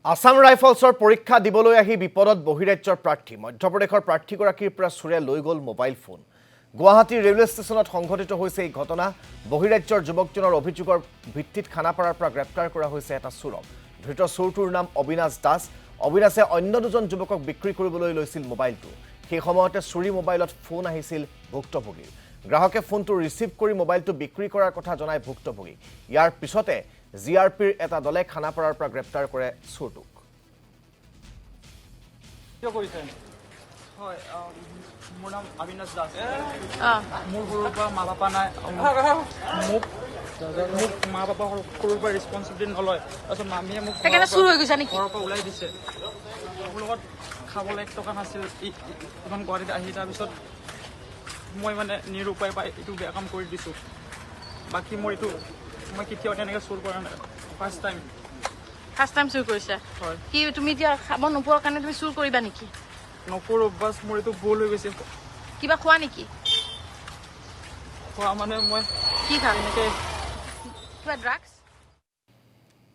আসাম ৰাইফলছৰ পৰীক্ষা দিবলৈ আহি বিপদত বহিৰাজ্যৰ প্ৰাৰ্থী মধ্যপ্ৰদেশৰ প্ৰাৰ্থীগৰাকীৰ পৰা চুৰে লৈ গ'ল মোবাইল ফোন গুৱাহাটী ৰেলৱে ষ্টেচনত সংঘটিত হৈছে এই ঘটনা বহিৰাজ্যৰ যুৱকজনৰ অভিযোগৰ ভিত্তিত খানাপাৰাৰ পৰা গ্ৰেপ্তাৰ কৰা হৈছে এটা চুৰক ধৃত চুৰটোৰ নাম অবিনাশ দাস অবিনাশে অন্য দুজন যুৱকক বিক্ৰী কৰিবলৈ লৈছিল মোবাইলটো সেই সময়তে চুৰি মোবাইলত ফোন আহিছিল ভুক্তভোগীৰ গ্ৰাহকে ফোনটো ৰিচিভ কৰি মোবাইলটো বিক্ৰী কৰাৰ কথা জনাই ভুক্তভোগী ইয়াৰ পিছতে জিআৰপিৰ এটা দলে খানাপাৰাৰ পৰা গ্ৰেপ্তাৰ কৰে চুৰটোক হয় মোৰ নাম অবিনাশ দাস মোৰ সৰুৰ পৰা মা পাপা নাই মোক মা পাপা সৰুৰ পৰা ৰেছপঞ্চিবিলিটি নলয় তাৰপিছত মামীয়ে মোক ঘৰৰ পৰা ওলাই দিছে মোৰ লগত খাবলৈ 1 টকা নাছিল ইমান গুৱাহাটীত আহি তাৰপিছত মই মানে নিৰুপায় পাই এইটো বেয়া কাম কৰি দিছোঁ বাকী মোৰ এইটো মই কেতিয়াও তেনেকৈ চুৰ কৰা নাই ফাৰ্ষ্ট টাইম চুৰ কৰিছা হয় কি তুমি এতিয়া খাব নোপোৱাৰ কাৰণে তুমি চুৰ কৰিবা নেকি নকৰোঁ বাছ মোৰ এইটো ভুল হৈ গৈছে কিবা খোৱা নেকি খোৱা মানে মই কি খা এনেকৈ কিবা ড্ৰাগছ